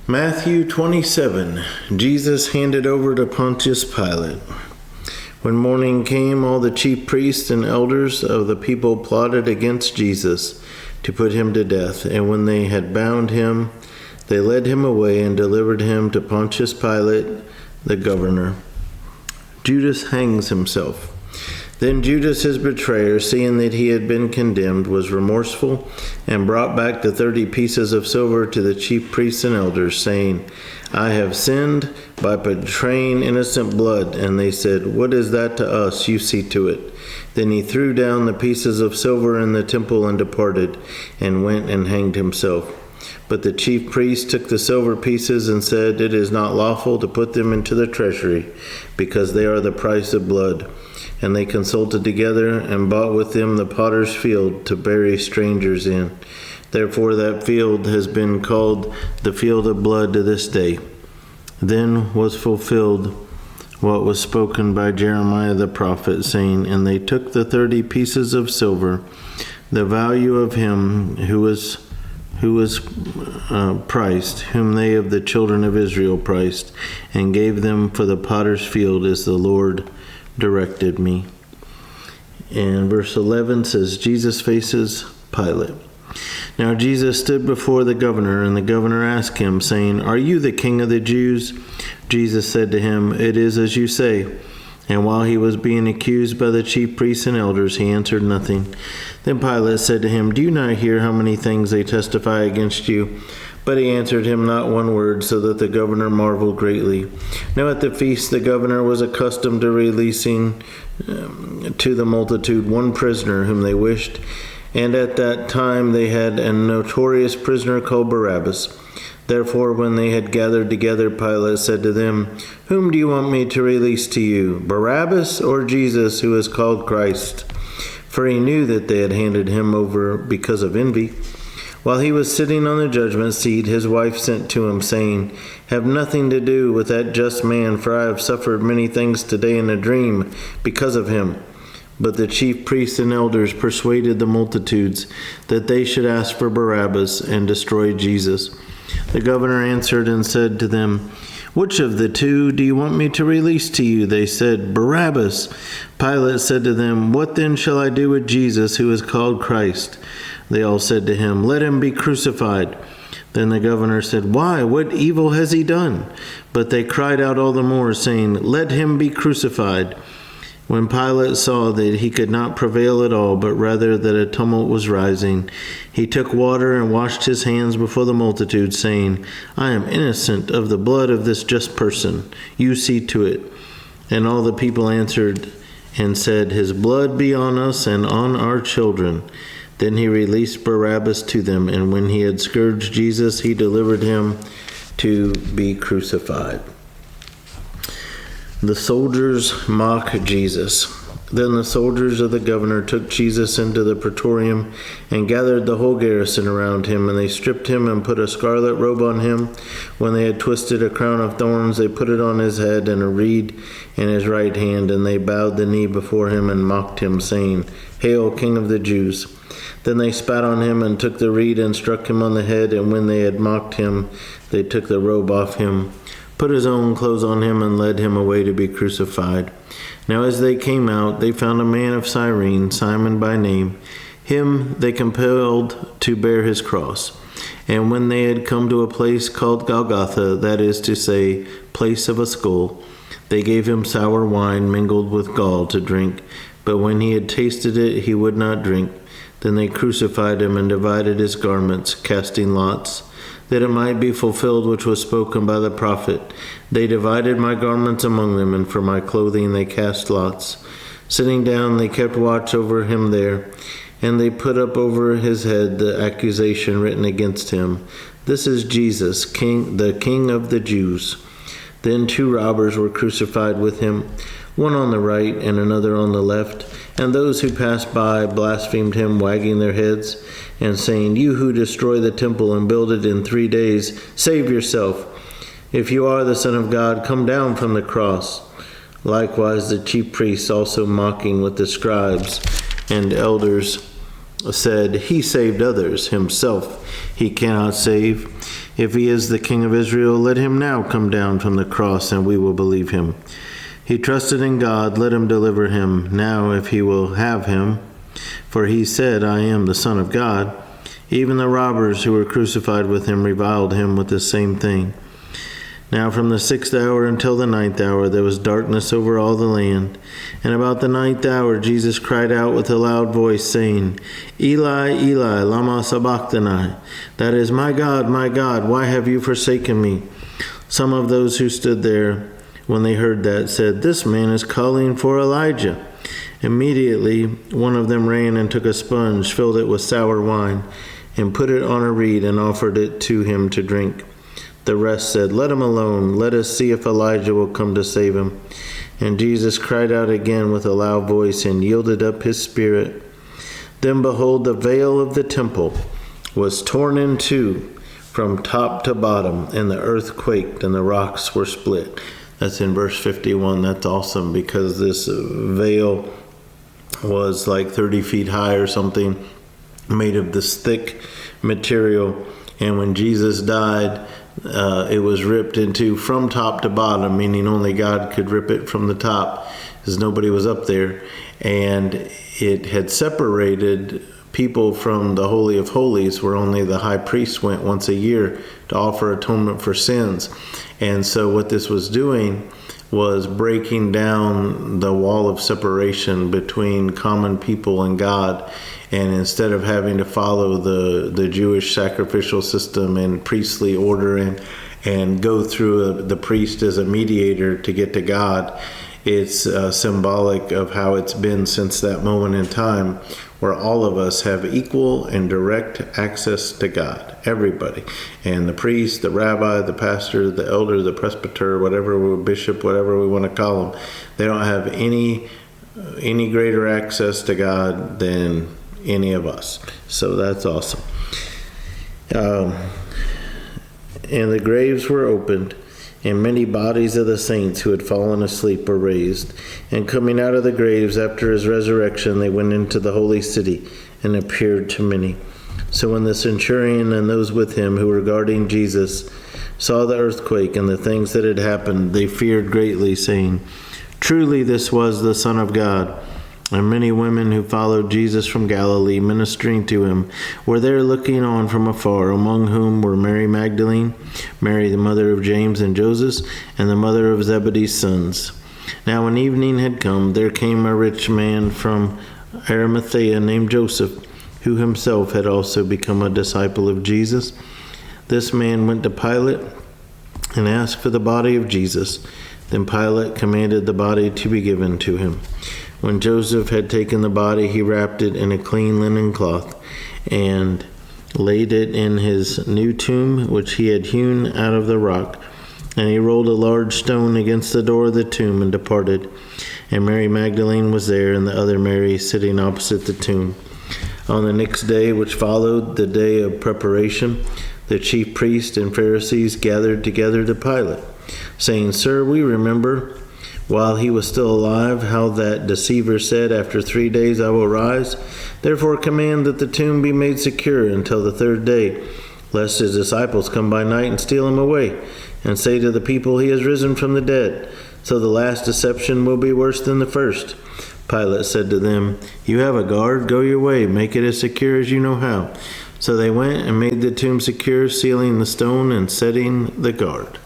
Matthew 27. Jesus handed over to Pontius Pilate. When morning came, all the chief priests and elders of the people plotted against Jesus to put him to death. And when they had bound him, they led him away and delivered him to Pontius Pilate, the governor. Judas hangs himself. Then Judas, his betrayer, seeing that he had been condemned, was remorseful and brought back the 30 pieces of silver to the chief priests and elders, saying, I have sinned by betraying innocent blood. And they said, What is that to us? You see to it. Then he threw down the pieces of silver in the temple and departed, and went and hanged himself. But the chief priests took the silver pieces and said, It is not lawful to put them into the treasury, because they are the price of blood. And they consulted together and bought with them the potter's field to bury strangers in. Therefore that field has been called the field of blood to this day. Then was fulfilled what was spoken by Jeremiah the prophet, saying, And they took the 30 pieces of silver, the value of him who was priced, whom they of the children of Israel priced, and gave them for the potter's field as the Lord directed me. And verse 11 says, Jesus faces Pilate. Now Jesus stood before the governor, and the governor asked him, saying, Are you the king of the Jews? Jesus said to him, It is as you say. And while he was being accused by the chief priests and elders, he answered nothing. Then Pilate said to him, Do you not hear how many things they testify against you? But he answered him not one word, so that the governor marveled greatly. Now at the feast the governor was accustomed to releasing to the multitude one prisoner whom they wished, and at that time they had a notorious prisoner called Barabbas. Therefore when they had gathered together, Pilate said to them, Whom do you want me to release to you, Barabbas or Jesus, who is called Christ? For he knew that they had handed him over because of envy. While he was sitting on the judgment seat, his wife sent to him, saying, Have nothing to do with that just man, for I have suffered many things today in a dream because of him. But the chief priests and elders persuaded the multitudes that they should ask for Barabbas and destroy Jesus. The governor answered and said to them, Which of the two do you want me to release to you? They said, Barabbas. Pilate said to them, What then shall I do with Jesus, who is called Christ? They all said to him, Let him be crucified. Then the governor said, Why? What evil has he done? But they cried out all the more, saying, Let him be crucified. When Pilate saw that he could not prevail at all, but rather that a tumult was rising, he took water and washed his hands before the multitude, saying, I am innocent of the blood of this just person. You see to it. And all the people answered and said, His blood be on us and on our children. Then he released Barabbas to them, and when he had scourged Jesus, he delivered him to be crucified. The soldiers mock Jesus. Then the soldiers of the governor took Jesus into the praetorium and gathered the whole garrison around him, and they stripped him and put a scarlet robe on him. When they had twisted a crown of thorns, they put it on his head and a reed in his right hand, and they bowed the knee before him and mocked him, saying, Hail, King of the Jews! Then they spat on him and took the reed and struck him on the head, and when they had mocked him, they took the robe off him, put his own clothes on him, and led him away to be crucified. Now as they came out, they found a man of Cyrene, Simon by name. Him they compelled to bear his cross. And when they had come to a place called Golgotha, that is to say, place of a skull, they gave him sour wine mingled with gall to drink. But when he had tasted it, he would not drink. Then they crucified him and divided his garments, casting lots, that it might be fulfilled which was spoken by the prophet. They divided my garments among them, and for my clothing they cast lots. Sitting down, they kept watch over him there, and they put up over his head the accusation written against him. This is Jesus, the King of the Jews. Then 2 robbers were crucified with him, one on the right and another on the left. And those who passed by blasphemed him, wagging their heads and saying, You who destroy the temple and build it in 3 days, save yourself. If you are the Son of God, come down from the cross. Likewise the chief priests, also mocking with the scribes and elders, said, He saved others, himself he cannot save. If he is the King of Israel, let him now come down from the cross, and we will believe him. He trusted in God, let him deliver him now if he will have him. For he said, I am the Son of God. Even the robbers who were crucified with him reviled him with the same thing. Now from the 6th hour until the 9th hour there was darkness over all the land. And about the 9th hour Jesus cried out with a loud voice, saying, Eli, Eli, lama sabachthani? That is, my God, why have you forsaken me? Some of those who stood there, when they heard that, said, This man is calling for Elijah. Immediately one of them ran and took a sponge, filled it with sour wine, and put it on a reed and offered it to him to drink. The rest said, Let him alone. Let us see if Elijah will come to save him. And Jesus cried out again with a loud voice and yielded up his spirit. Then behold, the veil of the temple was torn in two from top to bottom, and the earth quaked and the rocks were split. That's in verse 51. That's awesome, because this veil was like 30 feet high or something, made of this thick material. And when Jesus died, it was ripped into from top to bottom, meaning only God could rip it from the top, because nobody was up there. And it had separated people from the Holy of Holies, where only the high priest went once a year to offer atonement for sins. And so what this was doing was breaking down the wall of separation between common people and God. And instead of having to follow the Jewish sacrificial system and priestly order and go through the priest as a mediator to get to God, it's symbolic of how it's been since that moment in time, where all of us have equal and direct access to God, everybody. And the priest, the rabbi, the pastor, the elder, the presbyter, whatever, bishop, whatever we want to call them, they don't have any greater access to God than any of us. So that's awesome. And the graves were opened, and many bodies of the saints who had fallen asleep were raised. And coming out of the graves after his resurrection, they went into the holy city and appeared to many. So when the centurion and those with him who were guarding Jesus saw the earthquake and the things that had happened, they feared greatly, saying, Truly this was the Son of God. And many women who followed Jesus from Galilee, ministering to him, were there looking on from afar, among whom were Mary Magdalene, Mary the mother of James and Joseph, and the mother of Zebedee's sons. Now when evening had come, there came a rich man from Arimathea named Joseph, who himself had also become a disciple of Jesus. This man went to Pilate and asked for the body of Jesus. Then Pilate commanded the body to be given to him. When Joseph had taken the body, he wrapped it in a clean linen cloth and laid it in his new tomb, which he had hewn out of the rock. And he rolled a large stone against the door of the tomb and departed. And Mary Magdalene was there, and the other Mary sitting opposite the tomb. On the next day, which followed the day of preparation, the chief priests and Pharisees gathered together to Pilate, saying, Sir, we remember, while he was still alive, how that deceiver said, After 3 days I will rise. Therefore command that the tomb be made secure until the 3rd day, lest his disciples come by night and steal him away, and say to the people, He has risen from the dead. So the last deception will be worse than the first. Pilate said to them, You have a guard, go your way, make it as secure as you know how. So they went and made the tomb secure, sealing the stone and setting the guard.